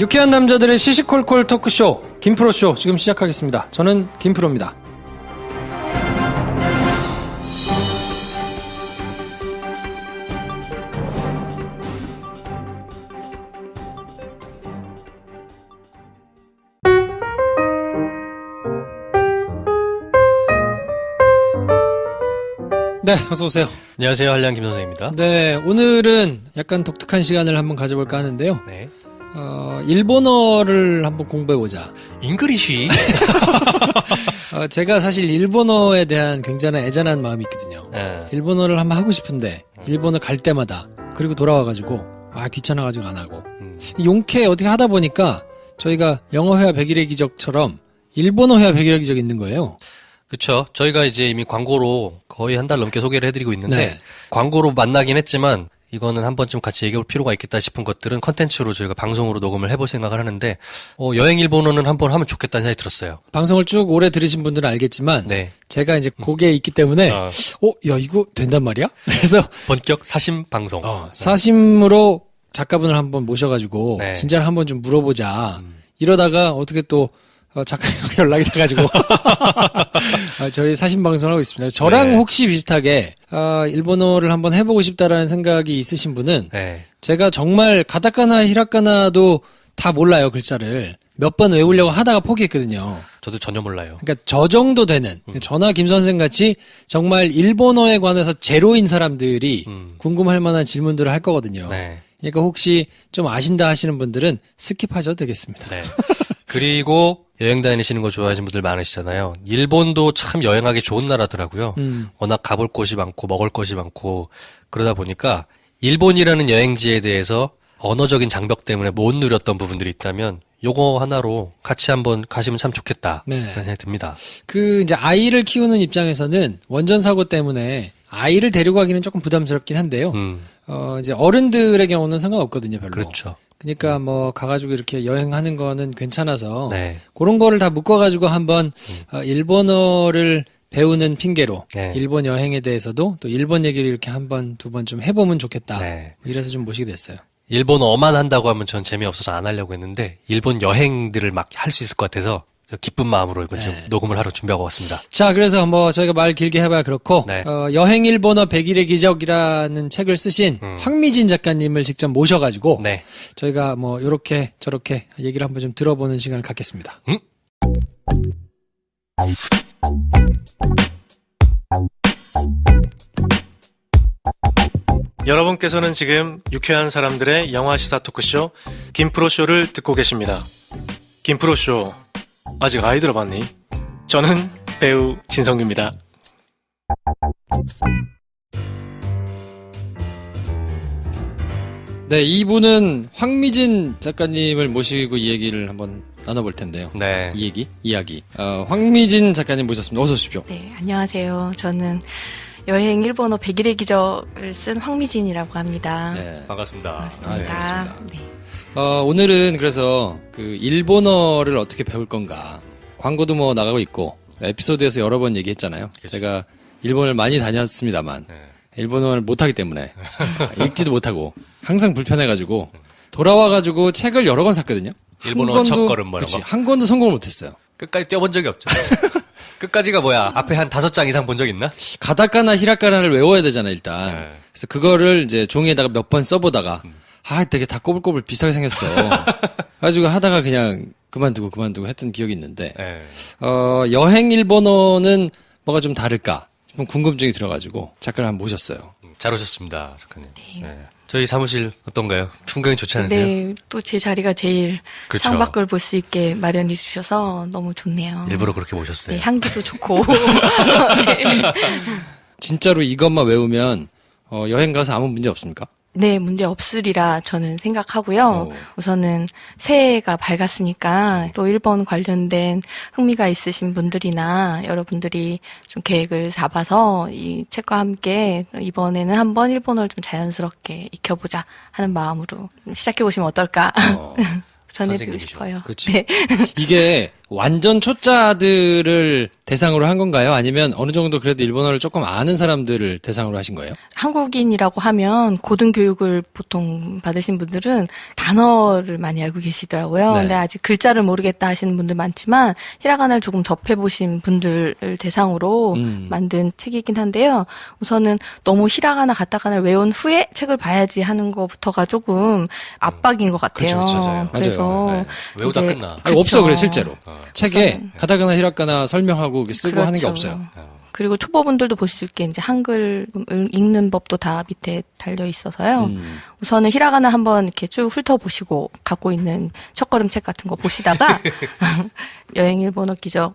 유쾌한 남자들의 시시콜콜 토크쇼 김프로쇼 지금 시작하겠습니다. 저는 김프로입니다. 네, 어서 오세요. 안녕하세요, 한량 김선생입니다. 네, 오늘은 약간 독특한 시간을 한번 가져볼까 하는데요. 네. 일본어를 한번 공부해보자. 잉글리쉬? 제가 사실 일본어에 대한 굉장히 애잔한 마음이 있거든요. 네. 일본어를 한번 하고 싶은데, 일본을 갈 때마다, 그리고 돌아와가지고, 귀찮아가지고 안 하고. 용케 어떻게 하다 보니까, 저희가 영어 회화 100일의 기적처럼, 일본어 회화 100일의 기적이 있는 거예요. 그쵸. 저희가 이제 이미 광고로 거의 한 달 넘게 소개를 해드리고 있는데, 네. 광고로 만나긴 했지만, 이거는 한 번쯤 같이 얘기해볼 필요가 있겠다 싶은 것들은 컨텐츠로 저희가 방송으로 녹음을 해볼 생각을 하는데, 여행 일본어는 한번 하면 좋겠다는 생각이 들었어요. 방송을 쭉 오래 들으신 분들은 알겠지만, 네. 제가 이제 거기에 있기 때문에, 야, 이거 된단 말이야? 그래서, 본격 사심 방송. 사심으로 작가분을 한번 모셔가지고, 네. 진짜를 한번 좀 물어보자. 이러다가 어떻게 또, 작가님 연락이 돼가지고, 저희 사심 방송을 하고 있습니다. 저랑 네. 혹시 비슷하게, 일본어를 한번 해보고 싶다라는 생각이 있으신 분은, 네. 제가 정말 가타카나 히라카나도 다 몰라요, 글자를. 몇 번 외우려고 하다가 포기했거든요. 저도 전혀 몰라요. 그러니까 저 정도 되는, 저나 김 선생 같이 정말 일본어에 관해서 제로인 사람들이 궁금할 만한 질문들을 할 거거든요. 네. 그러니까 혹시 좀 아신다 하시는 분들은 스킵하셔도 되겠습니다. 네. 그리고 여행 다니시는 거 좋아하시는 분들 많으시잖아요. 일본도 참 여행하기 좋은 나라더라고요. 워낙 가볼 곳이 많고 먹을 것이 많고 그러다 보니까 일본이라는 여행지에 대해서 언어적인 장벽 때문에 못 누렸던 부분들이 있다면 요거 하나로 같이 한번 가시면 참 좋겠다. 네. 그런 생각이 듭니다. 이제 아이를 키우는 입장에서는 원전 사고 때문에 아이를 데리고 가기는 조금 부담스럽긴 한데요. 이제 어른들의 경우는 상관없거든요, 별로. 그렇죠. 그러니까 가가지고 이렇게 여행하는 거는 괜찮아서 네. 그런 거를 다 묶어가지고 한번 일본어를 배우는 핑계로 네. 일본 여행에 대해서도 또 일본 얘기를 이렇게 한 번, 두 번 좀 해보면 좋겠다. 네. 이래서 좀 모시게 됐어요. 일본어만 한다고 하면 전 재미없어서 안 하려고 했는데 일본 여행들을 막 할 수 있을 것 같아서 저 기쁜 마음으로 이거 지금 네. 녹음을 하러 준비하고 왔습니다. 자, 그래서 저희가 말 길게 해봐야 그렇고, 네. 여행 일본어 100일의 기적이라는 책을 쓰신 황미진 작가님을 직접 모셔가지고, 네. 저희가 요렇게 저렇게 얘기를 한번 좀 들어보는 시간을 갖겠습니다. 여러분께서는 지금 유쾌한 사람들의 영화 시사 토크쇼 김프로쇼를 듣고 계십니다. 김프로쇼, 아직 아이 들어봤니? 저는 배우 진성규입니다. 네, 이분은 황미진 작가님을 모시고 이 얘기를 한번 나눠볼 텐데요. 네. 이야기. 황미진 작가님 모셨습니다. 어서 오십시오. 네, 안녕하세요. 저는 여행 일본어 100일의 기적을 쓴 황미진이라고 합니다. 네. 반갑습니다. 반갑습니다. 반갑습니다. 네. 오늘은 그래서 일본어를 어떻게 배울 건가. 광고도 나가고 있고, 에피소드에서 여러 번 얘기했잖아요. 그치. 제가 일본을 많이 다녔습니다만, 네. 일본어를 못하기 때문에, 읽지도 못하고, 항상 불편해가지고, 돌아와가지고 책을 여러 권 샀거든요. 일본어 첫걸음 이런 그치, 거. 한 권도 성공을 못했어요. 끝까지 뛰어본 적이 없죠. 끝까지가 뭐야? 앞에 한 5장 이상 본 적 있나? 가타카나 히라카나를 외워야 되잖아, 일단. 네. 그래서 그거를 이제 종이에다가 몇 번 써보다가, 되게 다 꼬불꼬불 비슷하게 생겼어. 그래가지고 하다가 그냥 그만두고 했던 기억이 있는데, 네. 여행 일본어는 뭐가 좀 다를까 싶은 궁금증이 들어가지고 작가를 한번 모셨어요. 잘 오셨습니다, 작가님. 네. 저희 사무실 어떤가요? 풍경이 좋지 않으세요? 네, 또 제 자리가 제일 그렇죠. 창밖을 볼 수 있게 마련해 주셔서 너무 좋네요. 일부러 그렇게 모셨어요. 네, 향기도 좋고. 네. 진짜로 이것만 외우면 여행 가서 아무 문제 없습니까? 네, 문제 없으리라 저는 생각하고요. 오. 우선은 새해가 밝았으니까 또 일본 관련된 흥미가 있으신 분들이나 여러분들이 좀 계획을 잡아서 이 책과 함께 이번에는 한번 일본어를 좀 자연스럽게 익혀보자 하는 마음으로 시작해보시면 어떨까 전해드리고 선생님이시죠. 싶어요. 그치. 네. 이게 완전 초짜들을 대상으로 한 건가요? 아니면 어느 정도 그래도 일본어를 조금 아는 사람들을 대상으로 하신 거예요? 한국인이라고 하면 고등교육을 보통 받으신 분들은 단어를 많이 알고 계시더라고요. 네. 근데 아직 글자를 모르겠다 하시는 분들 많지만 히라가나를 조금 접해보신 분들을 대상으로 만든 책이긴 한데요. 우선은 너무 히라가나 가타카나를 외운 후에 책을 봐야지 하는 것부터가 조금 압박인 것 같아요. 그쵸, 맞아요. 그래서 맞아요. 네. 외우다 이제 끝나. 아니, 없어 그쵸. 그래 실제로. 책에 가타카나 히라가나 설명하고 이렇게 쓰고 하는 게 그렇죠. 없어요. 그리고 초보분들도 볼 수 있게 이제 한글 읽는 법도 다 밑에 달려 있어서요. 우선은 히라가나 한번 이렇게 쭉 훑어보시고 갖고 있는 첫걸음책 같은 거 보시다가 여행 일본어 기적,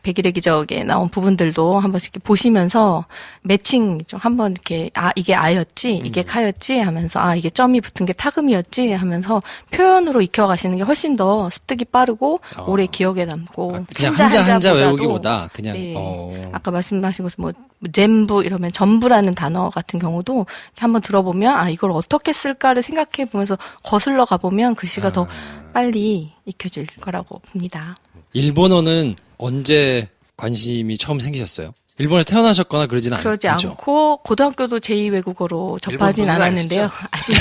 백일의 기적에 나온 부분들도 한 번씩 이렇게 보시면서 매칭 좀 한번 이렇게 이게 아였지, 이게 카였지 하면서 이게 점이 붙은 게 타금이었지 하면서 표현으로 익혀가시는 게 훨씬 더 습득이 빠르고 오래 기억에 남고 그냥 한자 한자보다도 외우기보다 그냥 네. 아까 말씀하신 것은 뭐 젠부 이러면 전부라는 단어 같은 경우도 한번 들어보면 이걸 어떻게 쓸까를 생각해 보면서 거슬러 가보면 글씨가 더 빨리 익혀질 거라고 봅니다. 일본어는 언제 관심이 처음 생기셨어요? 일본에 태어나셨거나 그러진 그러지 않죠? 않고 고등학교도 제2외국어로 접하진 일본 분은 않았는데요. 아직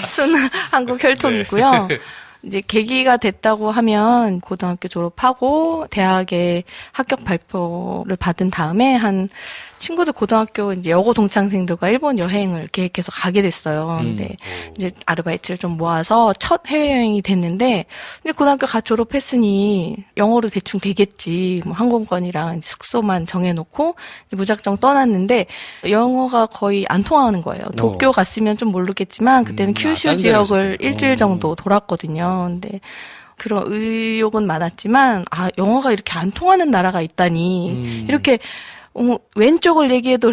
순 한국 혈통이고요. 이제 계기가 됐다고 하면 고등학교 졸업하고 대학에 합격 발표를 받은 다음에 한 친구들 고등학교 이제 여고 동창생들과 일본 여행을 계획해서 가게 됐어요. 근데 이제 아르바이트를 좀 모아서 첫 해외여행이 됐는데 이제 고등학교 갓 졸업했으니 영어로 대충 되겠지. 뭐 항공권이랑 이제 숙소만 정해놓고 이제 무작정 떠났는데 영어가 거의 안 통하는 거예요. 도쿄 갔으면 좀 모르겠지만 그때는 큐슈 딴 데로 지역을 했었구나. 일주일 정도 돌았거든요. 근데 그런 의욕은 많았지만 영어가 이렇게 안 통하는 나라가 있다니 이렇게 왼쪽을 얘기해도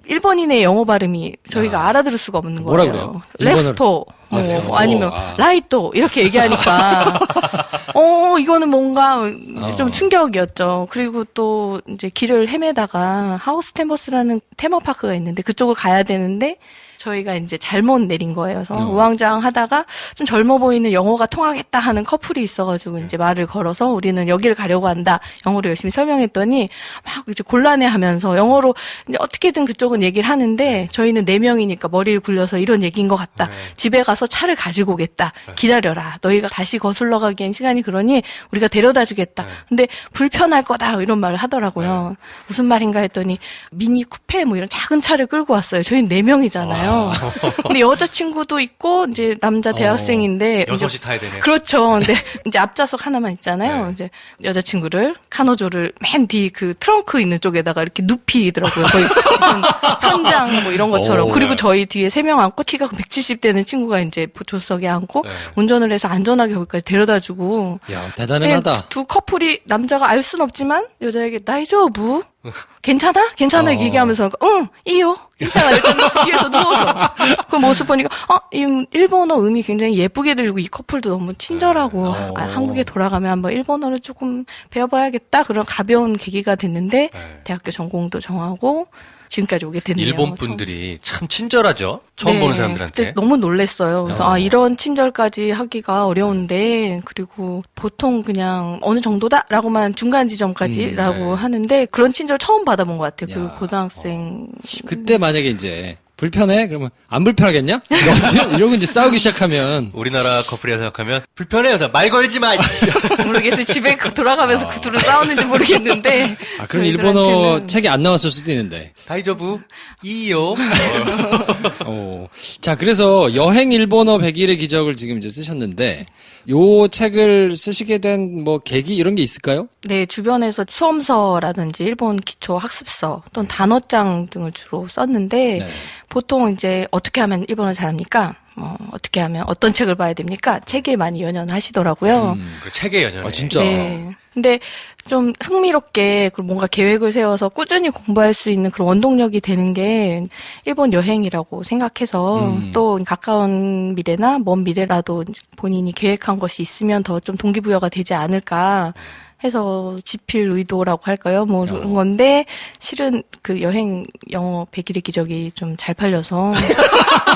일본인의 영어 발음이 저희가 알아들을 수가 없는 거예요. 뭐라 그래요? 일본어를. 레프토, 레프토. 아니면 라이토 이렇게 얘기하니까 이거는 뭔가 이제 좀 충격이었죠. 그리고 또 이제 길을 헤매다가 하우스 템버스라는 테마파크가 있는데 그쪽을 가야 되는데 저희가 이제 잘못 내린 거예요. 그래서 우왕좌왕 하다가 좀 젊어 보이는 영어가 통하겠다 하는 커플이 있어가지고 이제 말을 걸어서 우리는 여기를 가려고 한다. 영어로 열심히 설명했더니 막 이제 곤란해 하면서 영어로 이제 어떻게든 그쪽은 얘기를 하는데 저희는 4명이니까 머리를 굴려서 이런 얘기인 것 같다. 집에 가서 차를 가지고 오겠다. 기다려라. 너희가 다시 거슬러 가기엔 시간이 그러니 우리가 데려다 주겠다. 근데 불편할 거다. 이런 말을 하더라고요. 무슨 말인가 했더니 미니 쿠페 뭐 이런 작은 차를 끌고 왔어요. 저희는 4명이잖아요. 근데 여자친구도 있고 이제 남자 대학생인데 여섯이 이제 타야 되네. 그렇죠. 근데 이제 앞좌석 하나만 있잖아요. 이제 여자친구를 카노조를 맨 뒤 그 트렁크 있는 쪽에다가 이렇게 눕히더라고요. 거의 무슨 현장 뭐 이런 것처럼. 그리고 저희 뒤에 3명 앉고 키가 170되는 친구가 이제 조수석에 앉고 운전을 해서 안전하게 거기까지 데려다주고. 야, 대단하다. 두 커플이 남자가 알 순 없지만 여자에게 나이조부 괜찮아? 괜찮아? 얘기하면서 응, 이요. 괜찮아. 뒤에서 누워서 그 모습 보니까 이 일본어 음이 굉장히 예쁘게 들리고 이 커플도 너무 친절하고 한국에 돌아가면 한번 일본어를 조금 배워봐야겠다. 그런 가벼운 계기가 됐는데 대학교 전공도 정하고 지금까지 오게 됐네요. 일본 분들이 참 친절하죠. 처음 보는 사람들한테. 그때 너무 놀랬어요. 그래서 이런 친절까지 하기가 어려운데 그리고 보통 그냥 어느 정도다라고만 중간 지점까지라고 하는데 그런 친절 처음 받아본 것 같아요. 그 고등학생. 그때 만약에 이제 불편해? 그러면 안 불편하겠냐? 이러고 이제 싸우기 시작하면 우리나라 커플이라 생각하면 불편해요. 말 걸지 마. 모르겠어요. 집에 돌아가면서 그 둘은 싸웠는지 모르겠는데. 그럼 일본어 책이 안 나왔을 수도 있는데. 다이저부 이요. 자, 그래서 여행 일본어 100일의 기적을 지금 이제 쓰셨는데 요 책을 쓰시게 된 뭐 계기 이런 게 있을까요? 네, 주변에서 수험서라든지 일본 기초 학습서 또는 단어장 등을 주로 썼는데 보통 이제 어떻게 하면 일본어를 잘합니까? 어떻게 하면 어떤 책을 봐야 됩니까? 책에 많이 연연하시더라고요. 그 책에 연연해. 진짜. 네. 근데 좀 흥미롭게 뭔가 계획을 세워서 꾸준히 공부할 수 있는 그런 원동력이 되는 게 일본 여행이라고 생각해서 또 가까운 미래나 먼 미래라도 본인이 계획한 것이 있으면 더 좀 동기부여가 되지 않을까 해서 집필 의도라고 할까요? 뭐 그런 건데 실은 그 여행 영어 100일의 기적이 좀 잘 팔려서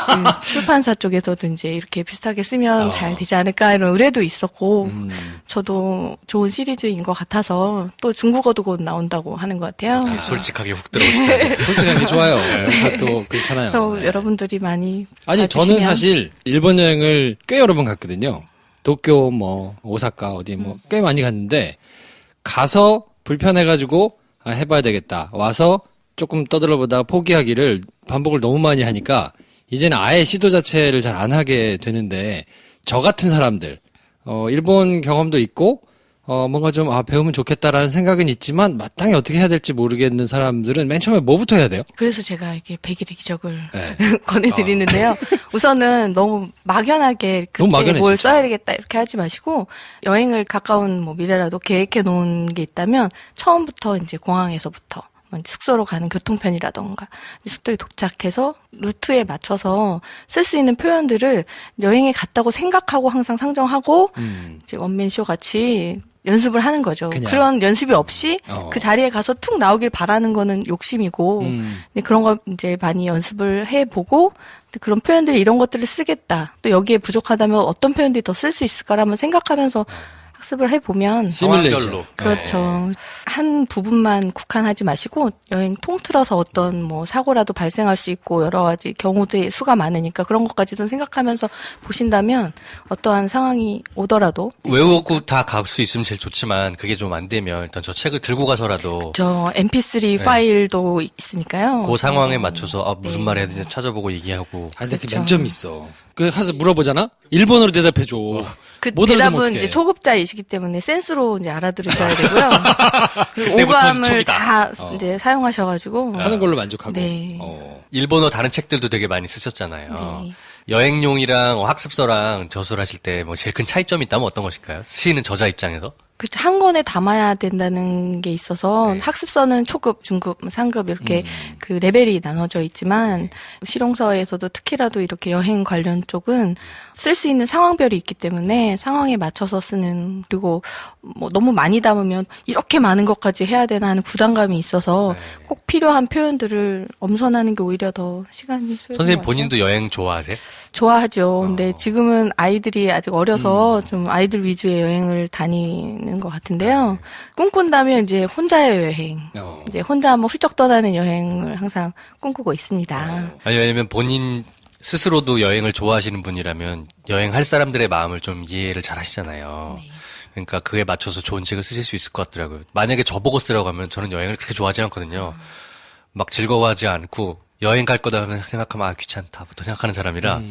그 출판사 쪽에서도 이제 이렇게 비슷하게 쓰면 잘 되지 않을까 이런 의뢰도 있었고 저도 좋은 시리즈인 것 같아서 또 중국어도 곧 나온다고 하는 것 같아요. 솔직하게 훅 들어오시다. 솔직한 게 좋아요. 그래서 또 그렇잖아요. 그래서 네. 여러분들이 많이 아니 봐주시면. 저는 사실 일본 여행을 꽤 여러 번 갔거든요. 도쿄 뭐 오사카 어디 뭐 꽤 많이 갔는데 가서 불편해가지고 아, 해봐야 되겠다. 와서 조금 떠들어보다가 포기하기를 반복을 너무 많이 하니까 이제는 아예 시도 자체를 잘 안 하게 되는데 저 같은 사람들 일본 경험도 있고 뭔가 좀 배우면 좋겠다라는 생각은 있지만 마땅히 어떻게 해야 될지 모르겠는 사람들은 맨 처음에 뭐부터 해야 돼요? 그래서 제가 이렇게 100일의 기적을 네. 권해드리는데요. 우선은 너무 막연하게 그때 너무 막연해, 뭘 진짜. 써야 되겠다 이렇게 하지 마시고 여행을 가까운 뭐 미래라도 계획해 놓은 게 있다면 처음부터 이제 공항에서부터 이제 숙소로 가는 교통편이라던가 숙소에 도착해서 루트에 맞춰서 쓸 수 있는 표현들을 여행에 갔다고 생각하고 항상 상정하고 이제 원맨쇼 같이 연습을 하는 거죠. 그냥. 그런 연습이 없이 그 자리에 가서 툭 나오길 바라는 거는 욕심이고 근데 그런 거 이제 많이 연습을 해보고 그런 표현들 이런 것들을 쓰겠다. 또 여기에 부족하다면 어떤 표현들이 더 쓸 수 있을까를 한번 생각하면서 학습을 해보면 시뮬레이션. 그렇죠. 한 부분만 국한하지 마시고 여행 통틀어서 어떤 뭐 사고라도 발생할 수 있고 여러 가지 경우들의 수가 많으니까 그런 것까지도 생각하면서 보신다면 어떠한 상황이 오더라도 외우고 다 갈 수 있으면 제일 좋지만 그게 좀 안 되면 일단 저 책을 들고 가서라도 저 MP3 파일도 있으니까요. 그 상황에 맞춰서 무슨 말 해야 되는지 찾아보고 얘기하고. 근데 그 그렇죠. 맹점이 있어. 그 가서 물어보잖아? 일본어로 대답해줘. 그 못 알아들으면 대답은 어떡해. 이제 초급자이시기 때문에 센스로 이제 알아들으셔야 되고요. 그 그때부터는 오감을 초기다. 다 이제 사용하셔가지고 하는 걸로 만족하고. 네. 일본어 다른 책들도 되게 많이 쓰셨잖아요. 네. 여행용이랑 학습서랑 저술하실 때 뭐 제일 큰 차이점이 있다면 어떤 것일까요? 쓰시는 저자 입장에서? 그렇죠. 한 권에 담아야 된다는 게 있어서 네. 학습서는 초급, 중급, 상급 이렇게 그 레벨이 나눠져 있지만 실용서에서도 특히라도 이렇게 여행 관련 쪽은 쓸 수 있는 상황별이 있기 때문에 상황에 맞춰서 쓰는 그리고 뭐 너무 많이 담으면 이렇게 많은 것까지 해야 되나 하는 부담감이 있어서 꼭 필요한 표현들을 엄선하는 게 오히려 더 시간이 소요되는 선생님 것 같아요. 본인도 여행 좋아하세요? 좋아하죠. 근데 지금은 아이들이 아직 어려서 좀 아이들 위주의 여행을 다니는 것 같은데요. 꿈꾼다면 이제 혼자의 여행, 이제 혼자 한번 훌쩍 떠나는 여행을 항상 꿈꾸고 있습니다. 아니, 왜냐면 본인 스스로도 여행을 좋아하시는 분이라면 여행할 사람들의 마음을 좀 이해를 잘 하시잖아요. 그러니까 그에 맞춰서 좋은 책을 쓰실 수 있을 것 같더라고요. 만약에 저보고 쓰라고 하면 저는 여행을 그렇게 좋아하지 않거든요. 막 즐거워하지 않고 여행 갈 거다 생각하면 귀찮다부터 생각하는 사람이라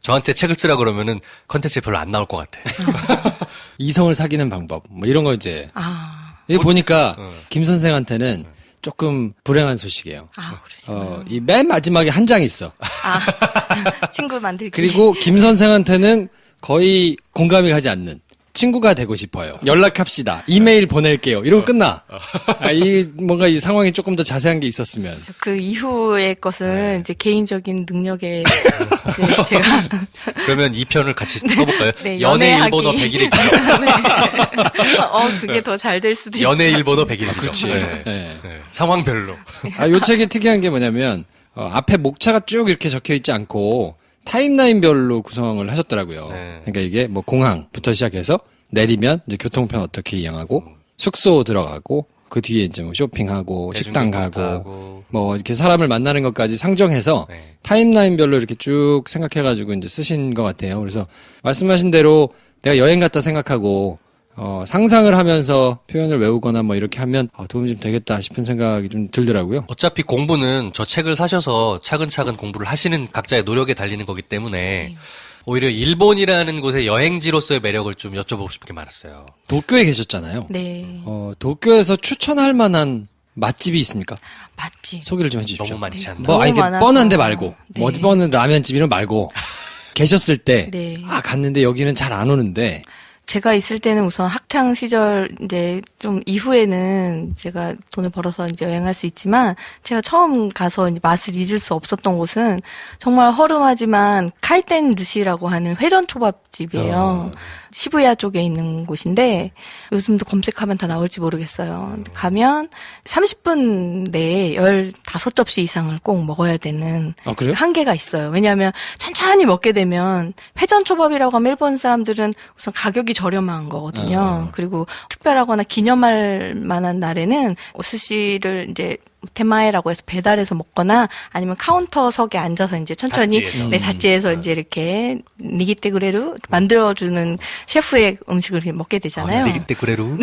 저한테 책을 쓰라 그러면은 컨텐츠에 별로 안 나올 것 같아. 이성을 사귀는 방법. 뭐 이런 거 이제. 아, 이거 보니까 김 선생한테는 조금 불행한 소식이에요. 그러시구나. 이 맨 마지막에 한 장 있어. 친구 만들기. 그리고 김 선생한테는 거의 공감이 가지 않는 친구가 되고 싶어요. 연락합시다. 이메일 보낼게요. 이러고 끝나. 뭔가 이 상황이 조금 더 자세한 게 있었으면. 그 이후의 것은 이제 개인적인 능력에 이제 제가 그러면 이 편을 같이 써볼까요? 네, 연애 연애하기. 일본어 100일의 기적. 그게 더 잘 될 수도 있어요. 연애 일본어 100일의 기적. 그렇지. 네. 네. 네. 상황별로. 요 책의 특이한 게 뭐냐면, 앞에 목차가 쭉 이렇게 적혀 있지 않고, 타임라인별로 구성을 하셨더라고요. 네. 그러니까 이게 뭐 공항부터 시작해서 내리면 이제 교통편 어떻게 이용하고, 숙소 들어가고, 그 뒤에 이제 뭐 쇼핑하고, 식당 대중교통 가고, 타고. 뭐 이렇게 사람을 만나는 것까지 상정해서 네. 타임라인별로 이렇게 쭉 생각해가지고 이제 쓰신 것 같아요. 그래서 말씀하신 대로 내가 여행 갔다 생각하고 상상을 하면서 표현을 외우거나 뭐 이렇게 하면 도움이 좀 되겠다 싶은 생각이 좀 들더라고요. 어차피 공부는 저 책을 사셔서 차근차근 공부를 하시는 각자의 노력에 달리는 거기 때문에 오히려 일본이라는 곳의 여행지로서의 매력을 좀 여쭤보고 싶은 게 많았어요. 도쿄에 계셨잖아요. 네, 도쿄에서 추천할 만한 맛집이 있습니까? 맞지. 소개를 좀 해주십시오. 너무 많지 않나? 뭐 너무 이렇게 많아서. 뻔한데 말고 네. 뭐 어디 뻔한 라면집 이런 말고 계셨을 때 네. 갔는데 여기는 잘 안 오는데 제가 있을 때는 우선 학창 시절 이제 좀 이후에는 제가 돈을 벌어서 이제 여행할 수 있지만 제가 처음 가서 이제 맛을 잊을 수 없었던 곳은 정말 허름하지만 카이텐 드시라고 하는 회전 초밥집이에요. 시부야 쪽에 있는 곳인데 요즘도 검색하면 다 나올지 모르겠어요. 가면 30분 내에 15접시 이상을 꼭 먹어야 되는 그래요? 한계가 있어요. 왜냐하면 천천히 먹게 되면 회전초밥이라고 하면 일본 사람들은 우선 가격이 저렴한 거거든요. 그리고 특별하거나 기념할 만한 날에는 스시를 이제 테마에라고 해서 배달해서 먹거나 아니면 카운터석에 앉아서 이제 천천히 다찌에서 이제 이렇게 니기테 그레루 만들어주는 셰프의 음식을 이렇게 먹게 되잖아요. 니기테 그레루.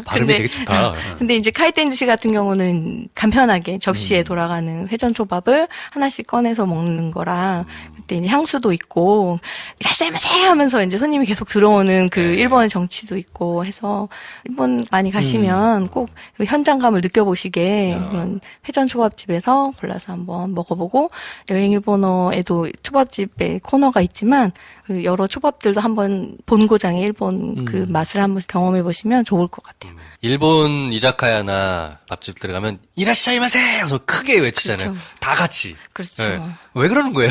발음이 되게 좋다. 근데 이제 카이텐즈시 같은 경우는 간편하게 접시에 돌아가는 회전초밥을 하나씩 꺼내서 먹는 거라 그때 이제 향수도 있고 이라시마세 하면서 이제 손님이 계속 들어오는 그 일본의 정치도 있고 해서 일본 많이 가시면 꼭 그 현장감을 느껴보시게 그런 회전초밥집에서 골라서 한번 먹어보고 여행 일본어에도 초밥집에 코너가 있지만 그 여러 초밥들도 한번 본고장의 일본 그 맛을 한번 경험해 보시면 좋을 것 같아요. 일본 이자카야나 밥집 들어가면 이라시자이마세 하면서 크게 외치잖아요. 그렇죠. 다 같이. 그렇죠. 네. 왜 그러는 거예요?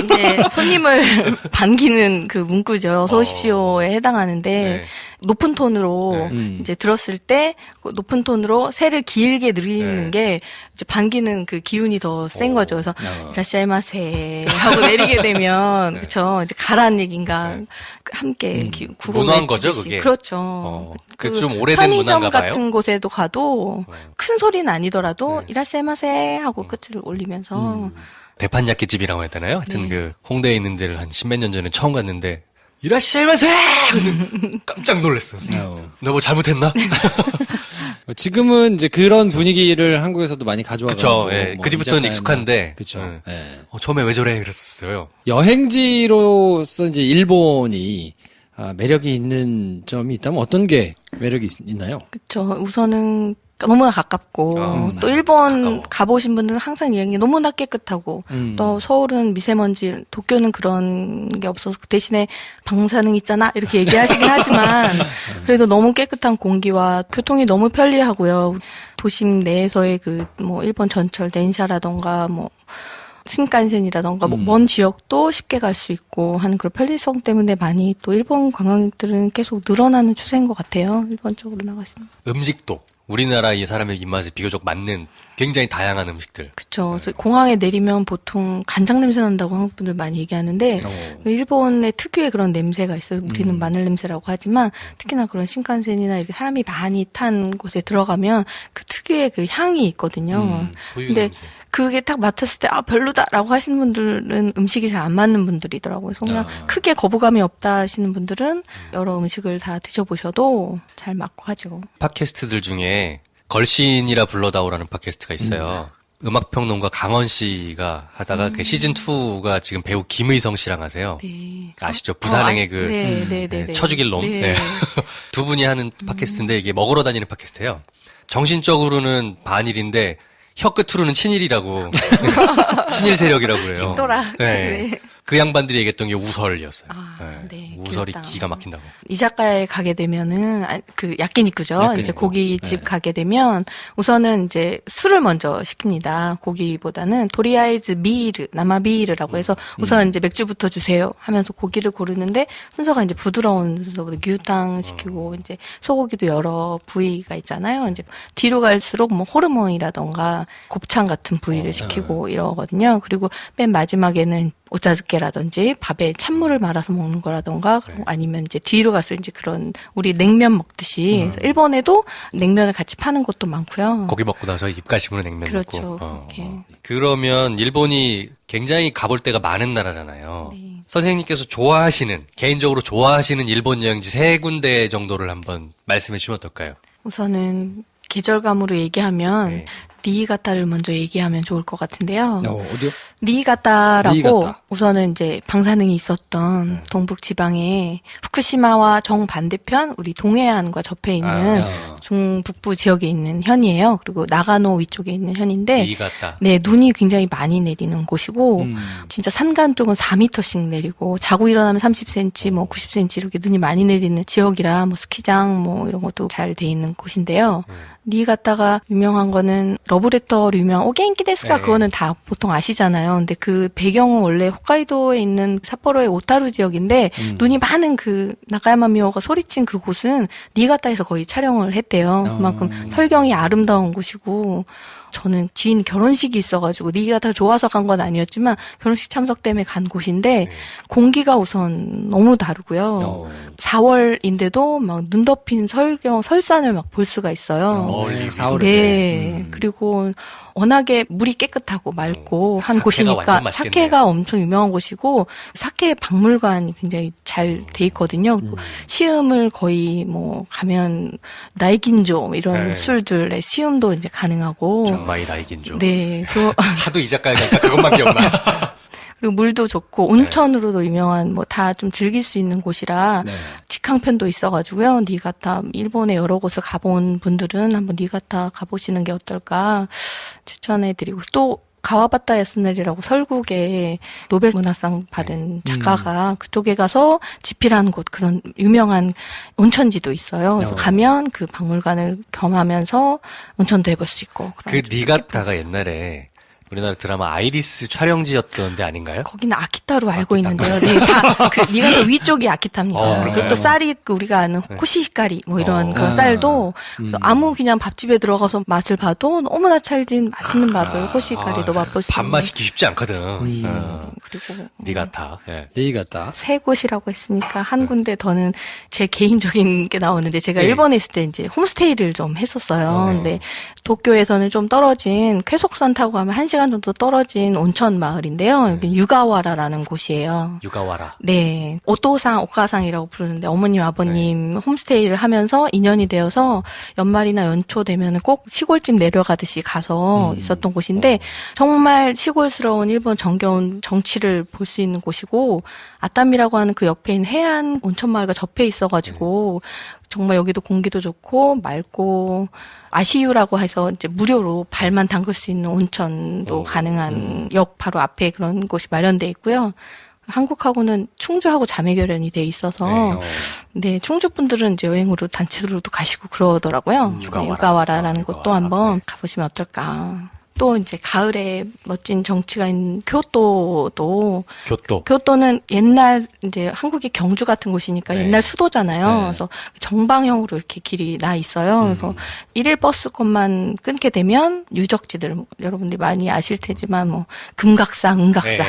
이제 손님을 반기는 그 문구죠. 어서 오십시오에 해당하는데 네. 높은 톤으로 이제 들었을 때 높은 톤으로 새를 길게 늘리는 게 이제 반기는 그 기운이 더 센 거죠. 그래서 이라시마세 하고 내리게 되면 그렇죠. 이제 가라는 얘기인가 함께 구호 문화인 거죠, 외치듯이. 그게? 그렇죠. 그 좀 오래된 편의점 문화인가 봐요. 같은 곳에도 가도 큰 소리는 아니더라도 이라시마세 하고 끝을 올리면서 대판야끼집이라고 해야 되나요? 하여튼 그 홍대에 있는 데를 한 십몇 년 전에 처음 갔는데 이라시마세! 깜짝 놀랐어. 너 뭐 잘못했나? 지금은 이제 그런 분위기를 한국에서도 많이 가져와가지고. 그쵸. 예. 그 뒤부터는 익숙한데. 그쵸. 예. 처음에 왜 저래? 그랬었어요. 여행지로서 이제 일본이 매력이 있는 점이 있다면 어떤 게 매력이 있나요? 그렇죠. 우선은 너무나 가깝고 또 일본 가까워. 가보신 분들은 항상 여행이 너무나 깨끗하고 또 서울은 미세먼지, 도쿄는 그런 게 없어서 그 대신에 방사능 있잖아 이렇게 얘기하시긴 하지만 그래도 너무 깨끗한 공기와 교통이 너무 편리하고요. 도심 내에서의 그 뭐 일본 전철 덴샤라던가 뭐 신칸센이라던가 먼 지역도 쉽게 갈 수 있고 하는 그런 편리성 때문에 많이 또 일본 관광객들은 계속 늘어나는 추세인 것 같아요. 일본 쪽으로 나가시는. 음식도. 우리나라 이 사람의 입맛에 비교적 맞는 굉장히 다양한 음식들. 그렇죠. 공항에 내리면 보통 간장 냄새 난다고 한국 분들 많이 얘기하는데 일본의 특유의 그런 냄새가 있어요. 우리는 마늘 냄새라고 하지만 특히나 그런 신칸센이나 이렇게 사람이 많이 탄 곳에 들어가면 그 특유의 그 향이 있거든요. 소유 근데 냄새. 그게 딱 맡았을 때 별로다라고 하시는 분들은 음식이 잘 안 맞는 분들이더라고요. 그래서 그냥 크게 거부감이 없다 하시는 분들은 여러 음식을 다 드셔보셔도 잘 맞고 하죠. 팟캐스트들 중에 걸신이라 불러다오라는 팟캐스트가 있어요. 음악평론가 강원 씨가 하다가 그 시즌2가 지금 배우 김의성 씨랑 하세요. 네. 아시죠? 부산행의 쳐죽일 놈. 네. 네. 두 분이 하는 팟캐스트인데 이게 먹으러 다니는 팟캐스트예요. 정신적으로는 반일인데 혀 끝으로는 친일이라고. 친일 세력이라고 그래요. 김도라. 네. 네. 그 양반들이 얘기했던 게 우설이었어요. 네. 우설이 귀엽다. 기가 막힌다고. 이자카야에 가게 되면은 그 야끼니쿠죠. 이제 고깃집 가게 되면 우선은 이제 술을 먼저 시킵니다. 고기보다는 도리아이즈 비ール, 남아 비ール라고 해서 우선 이제 맥주부터 주세요 하면서 고기를 고르는데 순서가 이제 부드러운 순서부터牛汤 시키고 이제 소고기도 여러 부위가 있잖아요. 이제 뒤로 갈수록 뭐 호르몬이라던가 곱창 같은 부위를 시키고 이러거든요. 그리고 맨 마지막에는 오차즈케라든지 밥에 찬물을 말아서 먹는 거라던가 아니면 이제 뒤로 가서 이제 그런 우리 냉면 먹듯이 일본에도 냉면을 같이 파는 곳도 많고요. 고기 먹고 나서 입가심으로 냉면 그렇죠. 먹고. 그렇게. 그러면 일본이 굉장히 가볼 데가 많은 나라잖아요. 네. 선생님께서 개인적으로 좋아하시는 일본 여행지 3군데 정도를 한번 말씀해 주시면 어떨까요? 우선은 계절감으로 얘기하면 네. 니이가타를 먼저 얘기하면 좋을 것 같은데요. 어디요? 니이가타라고 니이가타. 우선은 이제 방사능이 있었던 동북 지방에 후쿠시마와 정반대편 우리 동해안과 접해 있는 중북부 지역에 있는 현이에요. 그리고 나가노 위쪽에 있는 현인데 니이가타. 네, 눈이 굉장히 많이 내리는 곳이고 진짜 산간 쪽은 4m씩 내리고 자고 일어나면 30cm, 뭐 90cm 이렇게 눈이 많이 내리는 지역이라 뭐 스키장 뭐 이런 것도 잘 돼 있는 곳인데요. 니이가타가 유명한 거는 러브레터로 유명한 오겐키 데스까 네. 그거는 다 보통 아시잖아요. 근데 그 배경은 원래 홋카이도에 있는 삿포로의 오타루 지역인데 눈이 많은 그 나가야마 미호가 소리친 그곳은 니가타에서 거의 촬영을 했대요. 그만큼 설경이 아름다운 곳이고 저는 지인 결혼식이 있어가지고 니가타 좋아서 간 건 아니었지만 결혼식 참석 때문에 간 곳인데 공기가 우선 너무 다르고요. 4월인데도 막 눈 덮인 설산을 막 볼 수가 있어요. 멀리 4월에. 네. 그리고 워낙에 물이 깨끗하고 맑고 한 사케가 곳이니까 완전 맛있겠네요. 사케가 엄청 유명한 곳이고 사케 박물관이 굉장히 잘 돼 있거든요. 그리고 시음을 거의 뭐 가면 나이긴조 이런 네. 술들의 시음도 이제 가능하고 정마이 나이긴조. 네. 하도 이 작가에 가니까 그것만 기억나. 그리고 물도 좋고 온천으로도 유명한 뭐 다 좀 즐길 수 있는 곳이라 네. 직항편도 있어가지고요. 니가타 일본의 여러 곳을 가본 분들은 한번 니가타 가보시는 게 어떨까 추천해드리고 또 가와바타 야스네리라고 설국에 노벨 문학상 받은 작가가 그쪽에 가서 집필한 곳 그런 유명한 온천지도 있어요. 그래서 가면 그 박물관을 겸하면서 온천도 해볼 수 있고. 그 그런 좀 니가타가 옛날에 우리나라 드라마 아이리스 촬영지였던 데 아닌가요? 거기는 아키타로 알고 있는데요. 네, 다 그 니가타 위쪽이 아키타입니다. 그래요? 그리고 또 쌀이 그 우리가 아는 코시히카리 뭐 이런 그런 아. 쌀도 그래서 아무 그냥 밥집에 들어가서 맛을 봐도 너무나 찰진 맛있는 밥을 코시히카리도 맛볼 수 밥 있는. 마시기 쉽지 않거든. 그리고 니가타. 예. 니가타. 세 곳이라고 했으니까 한 군데 더는 제 개인적인 게 나오는데 제가 네. 일본에 있을 때 이제 홈스테이를 좀 했었어요. 근데 도쿄에서는 좀 떨어진 쾌속선 타고 가면 1시간 정도 떨어진 온천 마을인데요. 여기 유가와라라는 곳이에요. 유가와라. 네. 오토상, 오카상이라고 부르는데 어머님, 아버님 홈스테이를 하면서 인연이 되어서 연말이나 연초 되면 꼭 시골집 내려가듯이 가서 있었던 곳인데 정말 시골스러운 일본 정겨운 정취를 볼 수 있는 곳이고 아타미라고 하는 그 옆에 있는 해안 온천마을과 접해 있어가지고 정말 여기도 공기도 좋고 맑고 아시유라고 해서 이제 무료로 발만 담글 수 있는 온천도 가능한 역 바로 앞에 그런 곳이 마련돼 있고요. 한국하고는 충주하고 자매결연이 돼 있어서 네, 충주 분들은 이제 여행으로 단체로도 가시고 그러더라고요. 유가와라라는 곳도 한번 가보시면 어떨까. 또 이제 가을에 멋진 정취가 있는 교토도 교토는 옛날 이제 한국의 경주 같은 곳이니까 옛날 수도잖아요. 그래서 정방형으로 이렇게 길이 나 있어요. 그래서 1일 버스권만 끊게 되면 유적지들 여러분들이 많이 아실 테지만 뭐 금각사, 은각사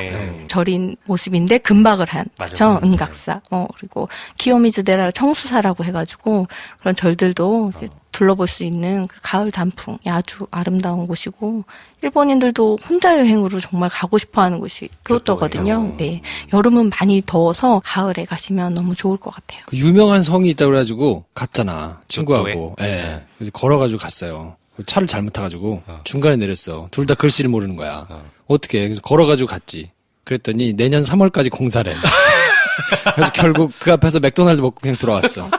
절인 모습인데 금박을 한 그렇죠? 은각사. 그리고 기요미즈데라 청수사라고 해가지고 그런 절들도 둘러볼 수 있는 그 가을 단풍이 아주 아름다운 곳이고 일본인들도 혼자 여행으로 정말 가고 싶어하는 곳이 교토거든요. 네, 여름은 많이 더워서 가을에 가시면 너무 좋을 것 같아요. 그 유명한 성이 있다고 그래가지고 갔잖아 친구하고. 예. 그래서 걸어가지고 갔어요. 차를 잘못 타가지고 중간에 내렸어. 둘 다 글씨를 모르는 거야. 어떻게? 그래서 걸어가지고 갔지. 그랬더니 내년 3월까지 공사래. 그래서 결국 그 앞에서 맥도날드 먹고 그냥 돌아왔어.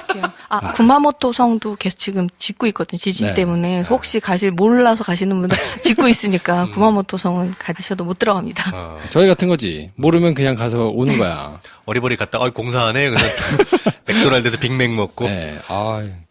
구마모토 성도 계속 지금 짓고 있거든요. 지진 때문에. 그래서 혹시 몰라서 가시는 분들 짓고 있으니까 구마모토 성은 가셔도 못 들어갑니다. 저희 같은 거지. 모르면 그냥 가서 오는 거야. 어리버리 갔다, 공사하네. 그래서 맥도날드에서 빅맥 먹고. 네.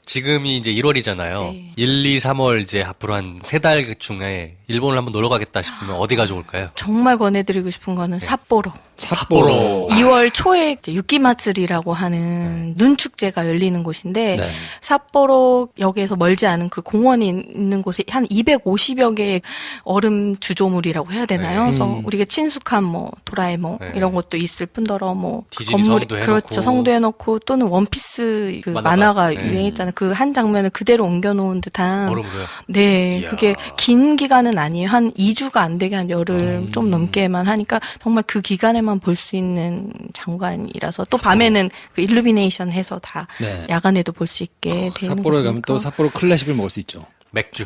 지금이 이제 1월이잖아요. 네. 1, 2, 3월 이제 앞으로 한 3달 중에 일본을 한번 놀러 가겠다 싶으면 어디가 좋을까요? 정말 권해드리고 싶은 거는 삿포로. 삿포로. 2월 초에 유키마츠리라고 하는 눈 축제가 열리는 곳인데 네. 삿포로 역에서 멀지 않은 그 공원이 있는 곳에 한 250여 개의 얼음 주조물이라고 해야 되나요? 그래서 우리가 친숙한 뭐 도라에몽 이런 것도 있을 뿐더러 뭐 디즈니 성도 해놓고. 그렇죠. 성도 해놓고 또는 원피스 그 만화가 유행했잖아요. 그 한 장면을 그대로 옮겨놓은 듯한 얼음으로요? 네, 이야. 그게 긴 기간은 아니에요. 한 2주가 안 되게 한 열흘 좀 넘게만 하니까 정말 그 기간에만 볼 수 있는 장관이라서 또 밤에는 그 일루미네이션 해서 다 네. 야간에도 볼 수 있게 되는 삿포로에 가면 곳이니까. 또 삿포로 클래식을 먹을 수 있죠. 맥주.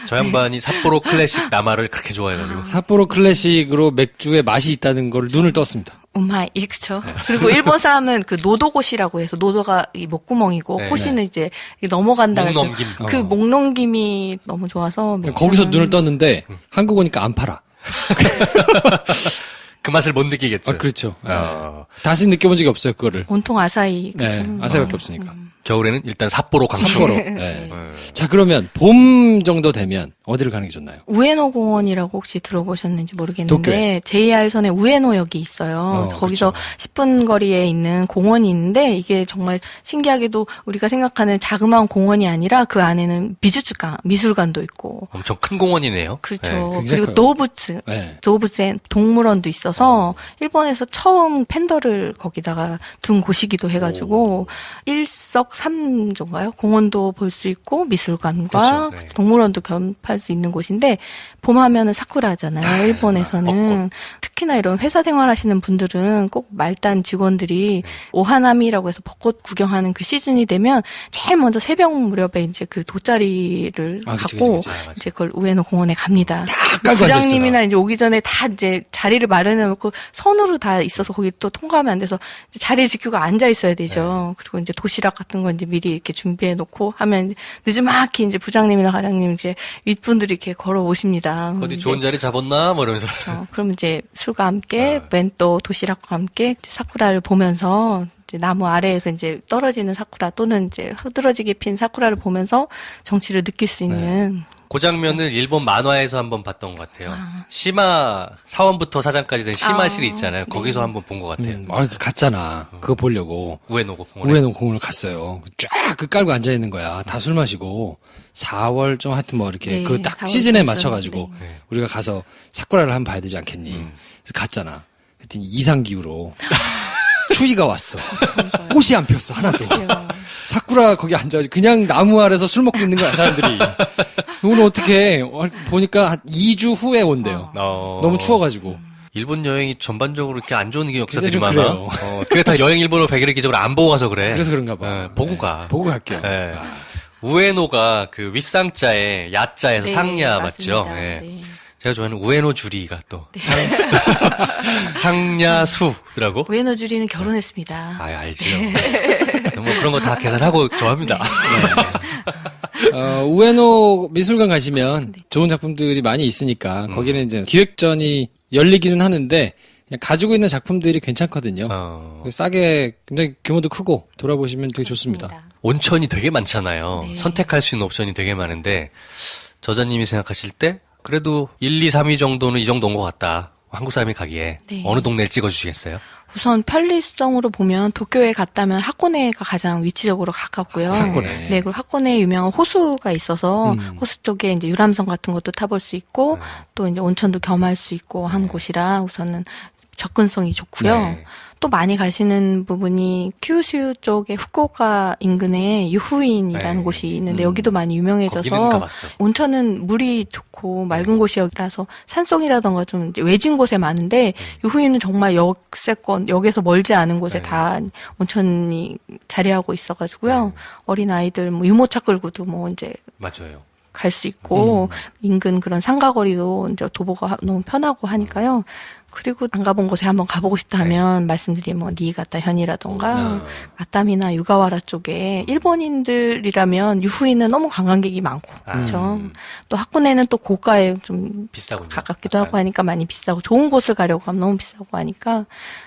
저 양반이 삿포로 클래식 남아를 그렇게 좋아해가지고. 삿포로 클래식으로 맥주의 맛이 있다는 걸 눈을 떴습니다. 우마이, 그렇죠. 그리고 일본 사람은 그 노도고시라고 해서 노도가 이 목구멍이고 네. 고시는 이제 넘어간다. 목 넘김. 그 목 넘김이 너무 좋아서 거기서 눈을 떴는데 한국 오니까 안 팔아. 그 맛을 못 느끼겠죠. 그렇죠. 다시 느껴본 적이 없어요, 그거를. 온통 아사히 그렇죠. 네, 아사히밖에 없으니까. 겨울에는 일단 삿포로 강추. 삿포로. 네. 자, 그러면 봄 정도 되면 어디를 가는 게 좋나요? 우에노 공원이라고 혹시 들어보셨는지 모르겠는데 도쿄에. JR선에 우에노역이 있어요. 거기서 그렇죠. 10분 거리에 있는 공원이 있는데 이게 정말 신기하게도 우리가 생각하는 자그마한 공원이 아니라 그 안에는 미술관도 있고 엄청 큰 공원이네요. 그렇죠. 네. 굉장히 그리고 커요. 도부츠엔 동물원도 있어서 일본에서 처음 팬더를 거기다가 둔 곳이기도 해가지고 일석삼조인가요? 공원도 볼 수 있고 미술관과 그렇죠. 네. 동물원도 겸할 수 있는 곳인데 봄하면은 사쿠라잖아요. 일본에서는 특히나 이런 회사 생활하시는 분들은 꼭 말단 직원들이 오하나미라고 해서 벚꽃 구경하는 그 시즌이 되면 제일 먼저 새벽 무렵에 이제 그 돗자리를 그치, 갖고 그치. 이제 그걸 우에노 공원에 갑니다. 깔고 부장님이나 이제 오기 전에 다 이제 자리를 마련해 놓고 선으로 다 있어서 거기 또 통과하면 안 돼서 이제 자리 지키고 앉아 있어야 되죠. 그리고 이제 도시락 같은 거 이제 미리 이렇게 준비해 놓고 하면 늦지막히 이제 부장님이나 과장님 이제 윗분들이 이렇게 걸어 오십니다. 어디 좋은 자리 잡았나? 뭐 이러면서. 그럼 이제 술과 함께 웬 또 도시락과 함께 이제 사쿠라를 보면서 이제 나무 아래에서 이제 떨어지는 사쿠라 또는 이제 흐드러지게 핀 사쿠라를 보면서 정취를 느낄 수 있는 그 장면을 일본 만화에서 한번 봤던 것 같아요. 시마 사원부터 사장까지 된 시마실이 있잖아요. 거기서 한번 본 것 같아요. 갔잖아. 그거 보려고. 우에노 공원에. 우에노 공원을 갔어요. 쫙 그 깔고 앉아 있는 거야. 다 술 마시고 4월 좀 하여튼 뭐 이렇게 네, 그 딱 4월 시즌에 중순. 맞춰가지고 우리가 가서 사쿠라를 한번 봐야 되지 않겠니? 그래서 갔잖아. 그랬더니 이상 기후로 추위가 왔어. 꽃이 안 폈어 하나도. 사쿠라 거기 앉아가지고 그냥 나무 아래서 술 먹고 있는 거야 사람들이. 오늘 어떻게 보니까 한 2주 후에 온대요. 너무 추워가지고. 일본 여행이 전반적으로 이렇게 안 좋은 역사들이 굉장히 많아. 좀 그게 다 여행 일본어 100일의 기적을 안 보고 가서 그래. 그래서 그런가 봐. 네, 보고 가. 보고 갈게요. 네. 우에노가 그 윗상자에 야자에서 네, 상야 맞습니다. 맞죠? 네. 네. 제가 좋아하는 우에노 주리가 또 상야수더라고. 우에노 주리는 결혼했습니다. 아, 알지요. 뭐 그런 거 다 계산하고 좋아합니다. 우에노 미술관 가시면 좋은 작품들이 많이 있으니까 거기는 이제 기획전이 열리기는 하는데 그냥 가지고 있는 작품들이 괜찮거든요. 싸게 굉장히 규모도 크고 돌아보시면 되게 좋습니다. 온천이 되게 많잖아요. 네. 선택할 수 있는 옵션이 되게 많은데 저자님이 생각하실 때 그래도 1, 2, 3위 정도는 이 정도인 것 같다. 한국 사람이 가기에 네. 어느 동네를 찍어주시겠어요? 우선 편리성으로 보면 도쿄에 갔다면 하코네가 가장 위치적으로 가깝고요. 하코네. 네, 그리고 하코네에 유명한 호수가 있어서 호수 쪽에 이제 유람선 같은 것도 타볼 수 있고 또 이제 온천도 겸할 수 있고 한 곳이라 우선은 접근성이 좋고요. 네. 또 많이 가시는 부분이 큐슈 쪽에 후쿠오카 인근에 유후인이라는 네. 곳이 있는데 여기도 많이 거기는 유명해져서 가봤어. 온천은 물이 좋고 맑은 곳이라서 산속이라던가 좀 이제 외진 곳에 많은데 유후인은 정말 역세권 역에서 멀지 않은 곳에 다 온천이 자리하고 있어가지고요. 어린 아이들 뭐 유모차 끌고도 뭐 이제 맞아요. 갈 수 있고 인근 그런 상가거리도 이제 도보가 너무 편하고 하니까요. 그리고 안 가본 곳에 한번 가보고 싶다 하면 말씀드린 뭐 니이가타 현이라던가 아타미나 유가와라 쪽에 일본인들이라면 유후인은 너무 관광객이 많고 그렇죠. 또 하코네는 또 고가에 좀 비싸군요. 가깝기도 하고 하니까 많이 비싸고 좋은 곳을 가려고 하면 너무 비싸고 하니까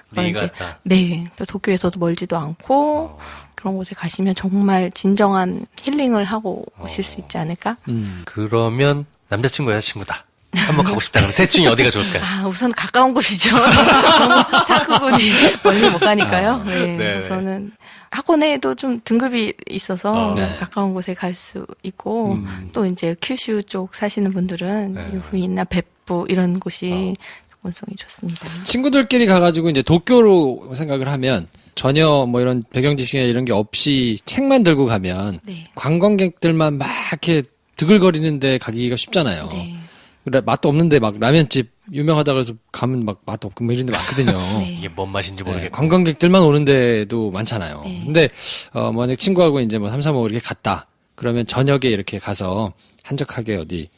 그걸 이제 니이가타. 네, 또 도쿄에서도 멀지도 않고 그런 곳에 가시면 정말 진정한 힐링을 하고 오실 수 있지 않을까? 그러면 남자친구 여자친구다. 한번 가고 싶다. 그럼 셋 중에 어디가 좋을까요? 우선 가까운 곳이죠. 너무 차크군이 멀리 못 가니까요. 네, 네네. 우선은 하코네에도 좀 등급이 있어서 네. 가까운 곳에 갈 수 있고 또 이제 큐슈 쪽 사시는 분들은 유후인이나 벳부 이런 곳이 접근성이 좋습니다. 친구들끼리 가가지고 이제 도쿄로 생각을 하면 전혀 뭐 이런 배경 지식이나 이런 게 없이 책만 들고 가면 네. 관광객들만 막 이렇게 드글거리는데 가기가 쉽잖아요. 네. 그래, 맛도 없는데 막 라면집 유명하다 그래서 가면 막 맛도 없고 뭐 이런 데 많거든요. 네. 이게 뭔 맛인지 네, 모르겠고. 관광객들만 오는 데도 많잖아요. 네. 근데 만약 친구하고 이제 뭐 3, 4, 5 이렇게 갔다. 그러면 저녁에 이렇게 가서 한적하게 어디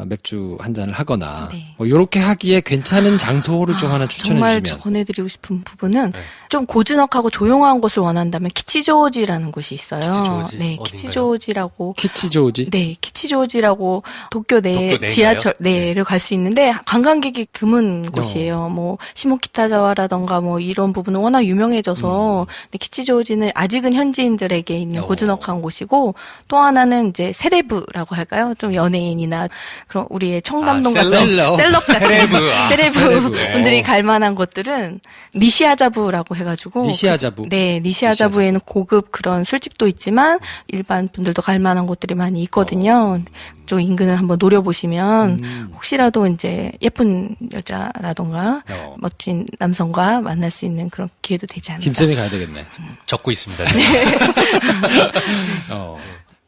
맥주 한 잔을 하거나 네. 뭐 이렇게 하기에 괜찮은 장소를 좀 하나 추천해 정말 주시면. 권해드리고 싶은 부분은 네. 좀 고즈넉하고 조용한 곳을 원한다면 키치조지라는 곳이 있어요. 키치조지? 네, 어딘가요? 키치조지라고. 키치조지? 네, 키치조지라고 도쿄 내 도쿄 내인가요? 지하철 내를 갈 수 있는데 관광객이 드문 곳이에요. 뭐 시모키타자와라던가 뭐 이런 부분은 워낙 유명해져서 근데 키치조지는 아직은 현지인들에게 있는 고즈넉한 곳이고 또 하나는 이제 세레브라고 할까요? 좀 연예인이나 그런 우리의 청담동 같은 셀럽. 셀럽 같은 세레브. 세레브 세레브. 분들이 갈 만한 곳들은 니시아자부라고 해가지고 니시아자부. 네, 니시아자부에는 고급 그런 술집도 있지만 일반 분들도 갈 만한 곳들이 많이 있거든요. 좀 인근을 한번 노려보시면 혹시라도 이제 예쁜 여자라던가 멋진 남성과 만날 수 있는 그런 기회도 되지 않을까. 김쌤이 가야 되겠네. 적고 있습니다.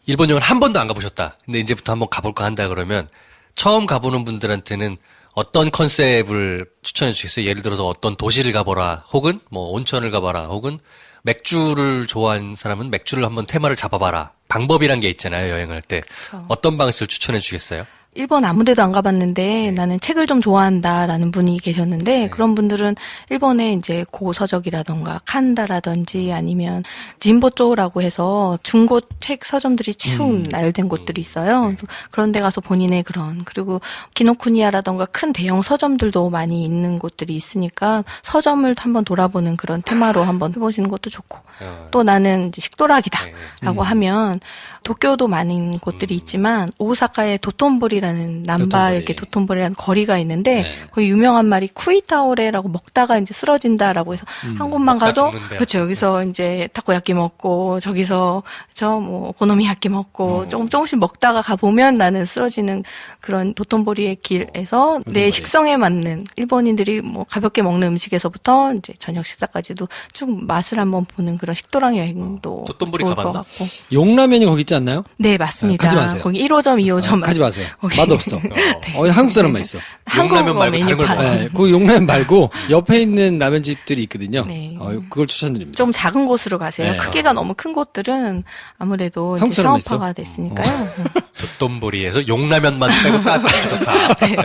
일본 여행을 한 번도 안 가보셨다. 근데 이제부터 한번 가볼까 한다 그러면 처음 가보는 분들한테는 어떤 컨셉을 추천해 주시겠어요? 예를 들어서 어떤 도시를 가보라, 혹은 뭐 온천을 가봐라, 혹은 맥주를 좋아하는 사람은 맥주를 한번 테마를 잡아봐라. 방법이란 게 있잖아요, 여행할 때. 그렇죠. 어떤 방식을 추천해 주시겠어요? 일본 아무 데도 안 가봤는데 나는 책을 좀 좋아한다라는 분이 계셨는데 그런 분들은 일본의 이제 고서적이라던가 칸다라든지 아니면 진보조라고 해서 중고 책 서점들이 쭉 나열된 곳들이 있어요. 그래서 그런 데 가서 본인의 그런 그리고 기노쿠니야라던가 큰 대형 서점들도 많이 있는 곳들이 있으니까 서점을 한번 돌아보는 그런 테마로 한번 해보시는 것도 좋고 또 나는 이제 식도락이다라고 하면 도쿄도 많은 곳들이 있지만 오사카의 도톤보리라는 남바 이렇게 도톤보리라는 거리가 있는데 거기 유명한 말이 쿠이타오레라고 먹다가 이제 쓰러진다라고 해서 한 곳만 먹다 가도 죽는데. 그렇죠. 여기서 이제 타코야끼 먹고 저기서 저 뭐 오코노미야끼 먹고 조금씩 먹다가 가 보면 나는 쓰러지는 그런 도톤보리의 길에서 내 식성에 맞는 일본인들이 뭐 가볍게 먹는 음식에서부터 이제 저녁 식사까지도 쭉 맛을 한번 보는 그런 식도락 여행도 도톤보리 좋을 것 가봤나? 같고. 용라면이 거기 있지 않나요? 네, 맞습니다. 가지 마세요. 거기 1호점, 2호점. 가지 마세요. 거기. 맛없어. 한국 사람만 있어. 용라면 한국어 말고 다른 걸 메뉴판. 먹어요. 네, 그 용라면 말고 옆에 있는 라면집들이 있거든요. 네. 그걸 추천드립니다. 좀 작은 곳으로 가세요. 네. 크기가 너무 큰 곳들은 아무래도 이제 한국 사람만 상업화가 있어? 됐으니까요. 도톤보리에서 용라면만 빼고 딱 좋다. 네.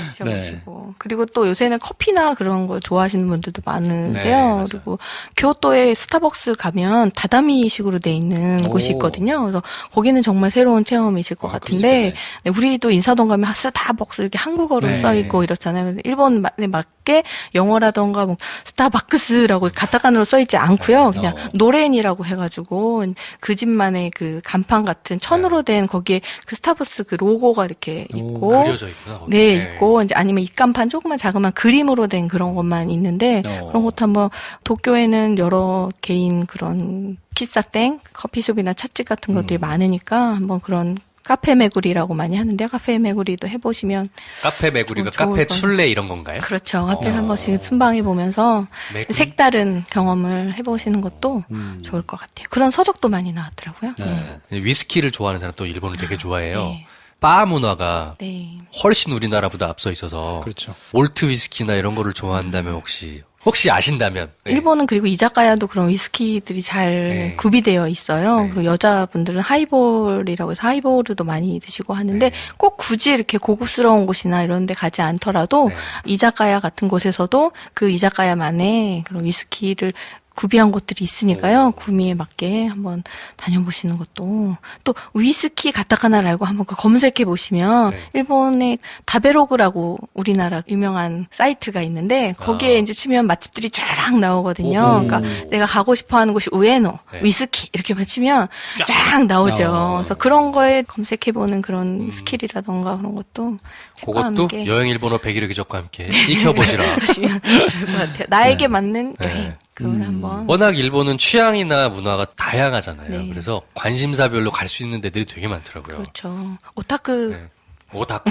드셔보시고. 그리고 또 요새는 커피나 그런 거 좋아하시는 분들도 네, 많으세요. 맞아요. 그리고 교토에 스타벅스 가면 다다미식으로 돼 있는 곳이 있거든요. 그래서 거기는 정말 새로운 체험이실 것 같은데 네, 우리도 인사동 가면 스타벅스 이렇게 한국어로 네. 써 있고 이렇잖아요. 근데 일본에 맞게 영어라던가 뭐 스타벅스라고 가타카나로 써 있지 않고요. 그냥 노렌이라고 해가지고 그 집만의 그 간판 같은 천으로 된 거기에 그 스타벅스 그 로고가 이렇게 있고 그려져 있구나. 거기. 네, 있고, 이제 아니면 입간판 조그만 자그만 그림으로 된 그런 것만 있는데, 그런 것도 한번, 도쿄에는 여러 개인 그런喫사땡, 커피숍이나 찻집 같은 것들이 많으니까, 한번 그런 카페 메구리라고 많이 하는데, 카페 메구리도 해보시면, 카페 메구리가 좋을 카페 것 출래 이런 건가요? 그렇죠. 카페를 한 번씩 순방해보면서, 메구리? 색다른 경험을 해보시는 것도 좋을 것 같아요. 그런 서적도 많이 나왔더라고요. 네. 위스키를 좋아하는 사람 또 일본을 되게 좋아해요. 네. 바 문화가 네. 훨씬 우리나라보다 앞서 있어서 그렇죠. 올트 위스키나 이런 거를 좋아한다면 혹시 아신다면 네. 일본은 그리고 이자카야도 그런 위스키들이 잘 네. 구비되어 있어요. 네. 그리고 여자분들은 하이볼이라고 해서 하이볼도 많이 드시고 하는데 네. 꼭 굳이 이렇게 고급스러운 곳이나 이런 데 가지 않더라도 네. 이자카야 같은 곳에서도 그 이자카야만의 그런 위스키를 구비한 곳들이 있으니까요. 구미에 맞게 한번 다녀보시는 것도. 또 위스키 가타카나를 알고 한번 검색해 보시면 네. 일본의 다베로그라고 우리나라 유명한 사이트가 있는데 거기에 이제 치면 맛집들이 쫙 나오거든요. 그러니까 내가 가고 싶어하는 곳이 우에노, 네. 위스키 이렇게만 치면 쫙 나오죠. 나와. 그래서 그런 거에 검색해 보는 그런 스킬이라던가 그런 것도 책과 그것도 함께 여행 일본어 101일 기적과 함께 익혀보시라. 하시면 좋을 것 같아요. 나에게 맞는 네. 여행 그걸 한번. 워낙 일본은 취향이나 문화가 다양하잖아요. 네. 그래서 관심사별로 갈 수 있는 데들이 되게 많더라고요. 그렇죠. 오타쿠 네. 오타쿠.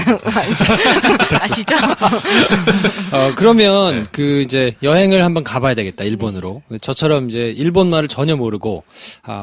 아시죠? 그러면 이제 여행을 한번 가봐야 되겠다, 일본으로. 저처럼 이제 일본 말을 전혀 모르고,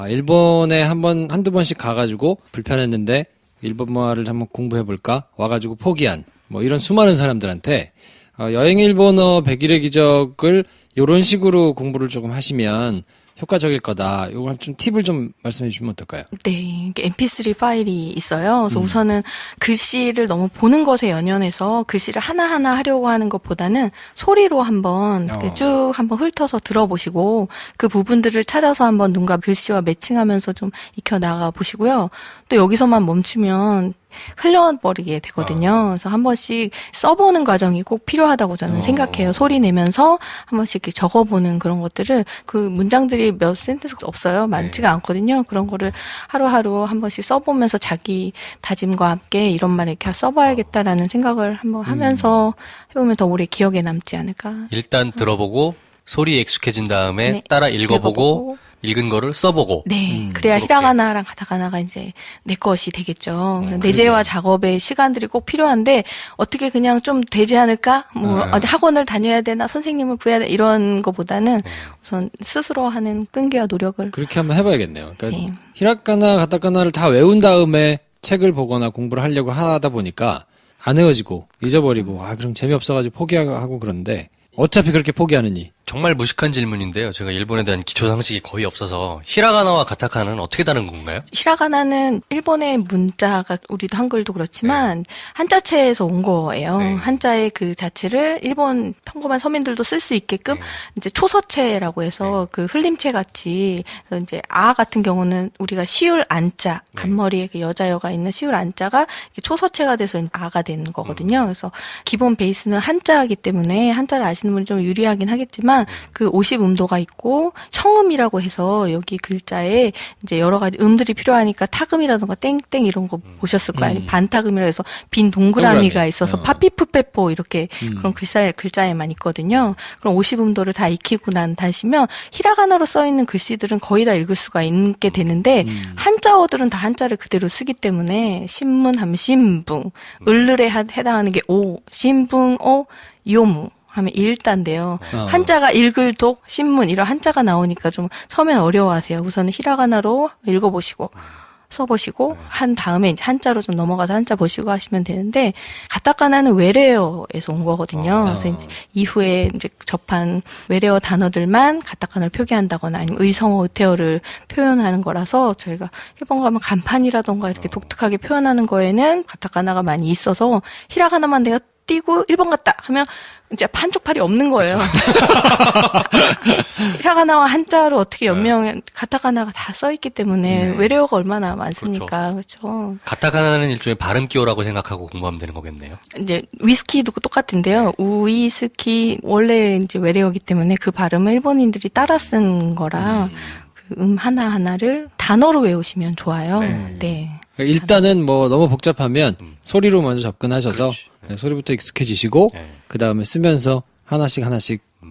일본에 한두 번씩 가가지고 불편했는데, 일본 말을 한번 공부해볼까? 와가지고 포기한, 뭐 이런 수많은 사람들한테, 여행 일본어 100일의 기적을 요런 식으로 공부를 조금 하시면, 효과적일 거다. 요걸 좀 팁을 좀 말씀해 주시면 어떨까요? 네, 이게 MP3 파일이 있어요. 그래서 음. 우선은 글씨를 너무 보는 것에 연연해서 글씨를 하나하나 하려고 하는 것보다는 소리로 한번 이렇게 쭉 한번 훑어서 들어보시고 그 부분들을 찾아서 한번 눈과 글씨와 매칭하면서 좀 익혀 나가 보시고요. 또 여기서만 멈추면 흘려버리게 되거든요. 그래서 한 번씩 써보는 과정이 꼭 필요하다고 저는 생각해요. 소리 내면서 한 번씩 이렇게 적어보는 그런 것들을 그 문장들이 몇 센텐스가 없어요. 많지가 않거든요. 그런 거를 하루하루 한 번씩 써보면서 자기 다짐과 함께 이런 말 이렇게 써봐야겠다라는 생각을 한번 하면서 해보면 더 오래 기억에 남지 않을까. 일단 들어보고 소리에 익숙해진 다음에 네. 따라 읽어보고 읽은 거를 써보고. 네, 그래야 그렇게. 히라가나랑 가타카나가 이제 내 것이 되겠죠. 그러게요. 내재와 작업의 시간들이 꼭 필요한데 어떻게 그냥 좀 되지 않을까? 뭐 어디 학원을 다녀야 되나, 선생님을 구해야 되나 이런 거보다는 우선 스스로 하는 끈기와 노력을. 그렇게 한번 해봐야겠네요. 그러니까 네. 히라카나, 가타카나를 다 외운 다음에 책을 보거나 공부를 하려고 하다 보니까 안 외워지고 잊어버리고 그럼 재미없어가지고 포기하고 그런데 어차피 그렇게 포기하느니. 정말 무식한 질문인데요. 제가 일본에 대한 기초 상식이 거의 없어서 히라가나와 가타카나는 어떻게 다른 건가요? 히라가나는 일본의 문자가 우리도 한글도 그렇지만 한자체에서 온 거예요. 네. 한자의 그 자체를 일본 평범한 서민들도 쓸 수 있게끔 이제 초서체라고 해서 그 흘림체 같이 그래서 이제 아 같은 경우는 우리가 시울 안자 간머리에 그 여자여가 있는 시울 안자가 이렇게 초서체가 돼서 아가 되는 거거든요. 그래서 기본 베이스는 한자이기 때문에 한자를 아시는 분이 좀 유리하긴 하겠지만 그 50음도가 있고 청음이라고 해서 여기 글자에 이제 여러 가지 음들이 필요하니까 타금이라든가 땡땡 이런 거 보셨을 거예요. 아니면 반타금이라 해서 빈 동그라미가 동그라미. 있어서 파피푸페포 이렇게 그런 글자에만 있거든요. 그럼 50음도를 다 익히고 난 다시면 히라가나로 써 있는 글씨들은 거의 다 읽을 수가 있게 되는데 한자어들은 다 한자를 그대로 쓰기 때문에 신문 하면 신붕, 을르에 해당하는 게 오, 신붕 오, 요무 하면 일단데요. 한자가 읽을 독, 신문 이런 한자가 나오니까 좀 처음엔 어려워하세요. 우선은 히라가나로 읽어보시고 써보시고 한 다음에 이제 한자로 좀 넘어가서 한자 보시고 하시면 되는데 가타카나는 외래어에서 온 거거든요. 그래서 이제 이후에 이제 접한 외래어 단어들만 가타카나를 표기한다거나 아니면 의성어, 의태어를 표현하는 거라서 저희가 일본 가면 간판이라던가 이렇게 독특하게 표현하는 거에는 가타카나가 많이 있어서 히라가나만 내가 띄고 일본 갔다 하면 이제 한쪽팔이 없는 거예요. 히라가나와 한자로 어떻게 연명 가타카나가 다 써있기 때문에 외래어가 얼마나 많습니까? 그렇죠. 가타카나는 일종의 발음 기호라고 생각하고 공부하면 되는 거겠네요. 이제 위스키도 똑같은데요. 우이스키 원래 이제 외래어기 때문에 그 발음을 일본인들이 따라 쓴 거라 그 하나하나를 단어로 외우시면 좋아요. 네. 일단은 뭐 너무 복잡하면 소리로 먼저 접근하셔서 그렇지. 네, 소리부터 익숙해지시고 네. 그 다음에 쓰면서 하나씩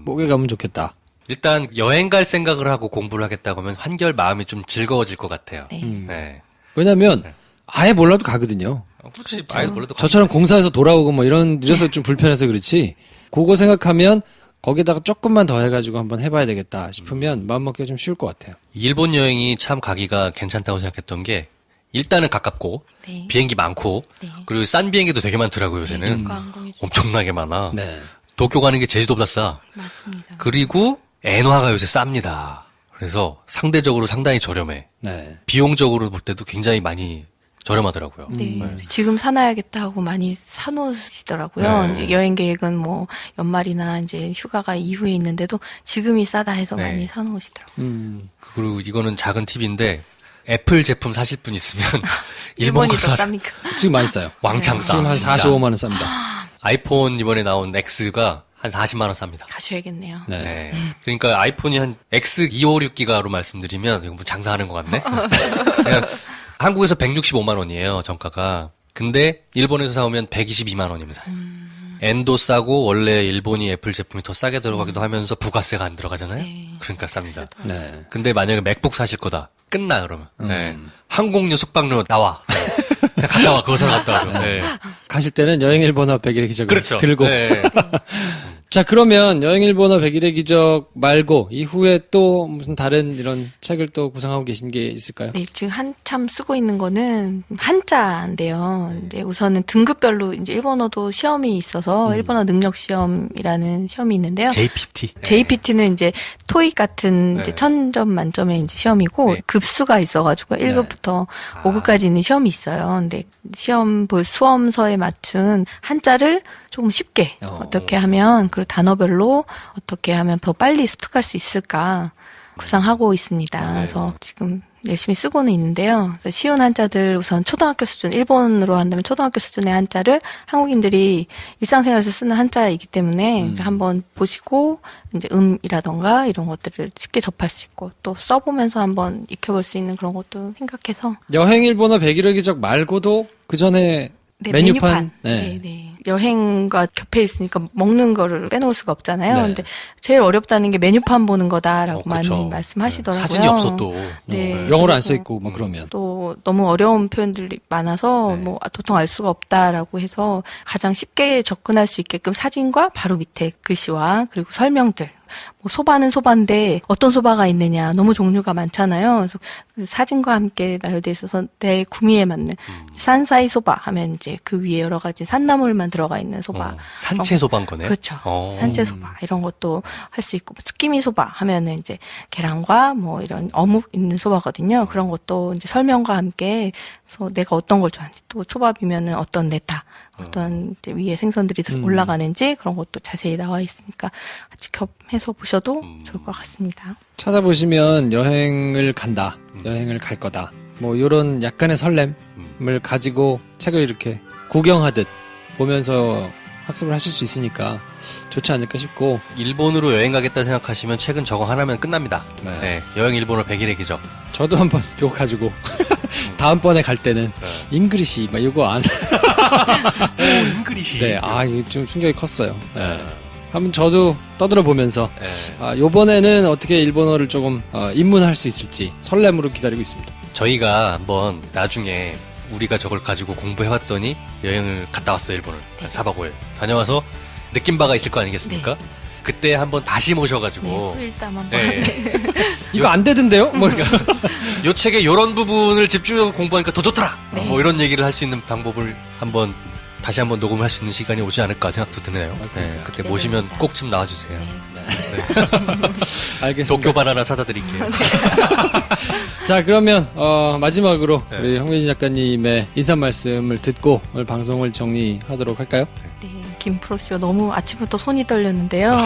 뽀개 가면 좋겠다. 일단 여행 갈 생각을 하고 공부를 하겠다고 하면 한결 마음이 좀 즐거워질 것 같아요. 네. 네. 왜냐면 아예 몰라도 가거든요. 그렇지. 아예 몰라도 저처럼 가면 공사에서 돌아오고 뭐 이래서 좀 불편해서 그렇지. 그거 생각하면 거기다가 조금만 더 해가지고 한번 해봐야 되겠다 싶으면 마음먹기가 좀 쉬울 것 같아요. 일본 여행이 참 가기가 괜찮다고 생각했던 게 일단은 가깝고 네. 비행기 많고 네. 그리고 싼 비행기도 되게 많더라고요. 요새는 관광이 엄청나게 많아. 네. 도쿄 가는 게 제주도보다 싸. 맞습니다. 그리고 엔화가 요새 쌉니다. 그래서 상대적으로 상당히 저렴해. 네. 비용적으로 볼 때도 굉장히 많이 저렴하더라고요. 네. 지금 사놔야겠다 하고 많이 사놓으시더라고요. 네. 이제 여행 계획은 뭐 연말이나 이제 휴가가 이후에 있는데도 지금이 싸다 해서 네. 많이 사놓으시더라고요. 그리고 이거는 작은 팁인데 애플 제품 사실 분 있으면 일본 일본이 가서 더 쌉니까? 지금 많이 싸요. 왕창 싸. 지금 한 진짜. 45만 원 쌉니다. 아이폰 이번에 나온 X가 한 40만 원 쌉니다. 가셔야겠네요. 네. 네. 그러니까 아이폰이 한 X256기가로 말씀드리면 이거 뭐 장사하는 것 같네. 그냥 한국에서 165만 원이에요, 정가가. 근데 일본에서 사오면 122만 원입니다. 엔도 싸고 원래 일본이 애플 제품이 더 싸게 들어가기도 하면서 부가세가 안 들어가잖아요. 네. 그러니까 쌉니다. 네. 근데 만약에 맥북 사실 거다. 끝나 그러면. 네. 항공료, 숙박료 나와. 네. 그냥 갔다 와. 그거 사러 갔다 와줘. 네. 가실 때는 여행 일본어 100일 기적을 그렇죠. 들고 네. 자, 그러면 여행 일본어 100일의 기적 말고 이후에 또 무슨 다른 이런 책을 또 구상하고 계신 게 있을까요? 네, 지금 한참 쓰고 있는 거는 한자인데요. 이제 우선은 등급별로 이제 일본어도 시험이 있어서 일본어 능력 시험이라는 시험이 있는데요. JPT. JPT는 이제 토익 같은 네. 이제 1000점 만점의 이제 시험이고 네. 급수가 있어가지고 1급부터 5급까지 있는 시험이 있어요. 근데 시험 볼 수험서에 맞춘 한자를 조금 쉽게 어떻게 하면 그 단어별로 어떻게 하면 더 빨리 습득할 수 있을까 구상하고 있습니다. 그래서 지금 열심히 쓰고는 있는데요. 그래서 쉬운 한자들 우선 초등학교 수준, 일본으로 한다면 초등학교 수준의 한자를 한국인들이 일상생활에서 쓰는 한자이기 때문에 이제 한번 보시고 이제 음이라던가 이런 것들을 쉽게 접할 수 있고 또 써보면서 한번 익혀볼 수 있는 그런 것도 생각해서 여행 일본어 100일의 기적 말고도 그 전에 네, 메뉴판. 네. 네. 여행과 겹해 있으니까 먹는 거를 빼놓을 수가 없잖아요. 네. 근데 제일 어렵다는 게 메뉴판 보는 거다라고 그쵸. 많이 말씀하시더라고요. 사진이 없어 또. 네. 영어로 안 그리고 써 있고 뭐 그러면. 또 너무 어려운 표현들이 많아서 뭐 도통 알 수가 없다라고 해서 가장 쉽게 접근할 수 있게끔 사진과 바로 밑에 글씨와 그리고 설명들. 뭐 소바는 소바인데 어떤 소바가 있느냐 너무 종류가 많잖아요. 그래서 그 사진과 함께 나열돼 있어서 내 구미에 맞는 산사이 소바 하면 이제 그 위에 여러 가지 산나물만 들어가 있는 소바. 산채 소바인 거네. 그렇죠. 산채 소바 이런 것도 할 수 있고 스키미 소바 하면은 이제 계란과 뭐 이런 어묵 있는 소바거든요. 그런 것도 이제 설명과 함께 그래서 내가 어떤 걸 좋아하는지 또 초밥이면은 어떤 네타 어떤 이제 위에 생선들이 올라가는지 그런 것도 자세히 나와 있으니까 같이 겹해서 보셔도 좋을 것 같습니다. 찾아보시면 여행을 간다, 여행을 갈 거다, 뭐 이런 약간의 설렘을 가지고 책을 이렇게 구경하듯 보면서 학습을 하실 수 있으니까 좋지 않을까 싶고 일본으로 여행 가겠다 생각하시면 책은 저거 하나면 끝납니다. 네. 여행 일본어 100일의 기적. 저도 한번 이거 가지고 다음번에 갈 때는 잉글리시 막 이거 안 잉글리시. 네, 이거 좀 충격이 컸어요. 네. 한번 저도 떠들어 보면서 네. 요번에는 어떻게 일본어를 조금 입문할 수 있을지 설렘으로 기다리고 있습니다. 저희가 한번 나중에 우리가 저걸 가지고 공부해왔더니 여행을 갔다 왔어요, 일본을. 4박 5일. 다녀와서 느낀 바가 있을 거 아니겠습니까? 그때 한번 다시 모셔가지고. 네, 후일담 한번. 네. 이거 안 되던데요? 뭐 이러면서. 요 책의 이런 부분을 집중해서 공부하니까 더 좋더라! 네. 뭐 이런 얘기를 할 수 있는 방법을 한번 다시 한번 녹음을 할 수 있는 시간이 오지 않을까 생각도 드네요. 네, 그때 모시면 꼭 좀 나와주세요. 알겠습니다. 도쿄 바나나 사다 드릴게요. 자, 그러면 마지막으로 네. 우리 홍민진 작가님의 인사 말씀을 듣고 오늘 방송을 정리하도록 할까요? 네, 김프로쇼 너무 아침부터 손이 떨렸는데요.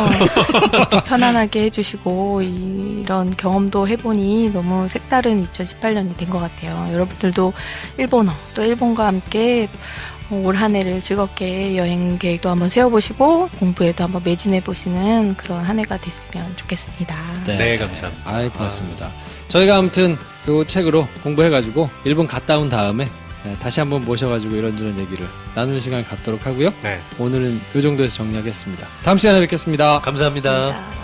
편안하게 해주시고 이런 경험도 해보니 너무 색다른 2018년이 된 것 같아요. 여러분들도 일본어 또 일본과 함께 올 한 해를 즐겁게 여행 계획도 한번 세워보시고 공부에도 한번 매진해보시는 그런 한 해가 됐으면 좋겠습니다. 네, 감사합니다. 고맙습니다. 저희가 아무튼 이 책으로 공부해가지고 일본 갔다 온 다음에 다시 한번 모셔가지고 이런저런 얘기를 나누는 시간을 갖도록 하고요. 네. 오늘은 이 정도에서 정리하겠습니다. 다음 시간에 뵙겠습니다. 감사합니다. 감사합니다.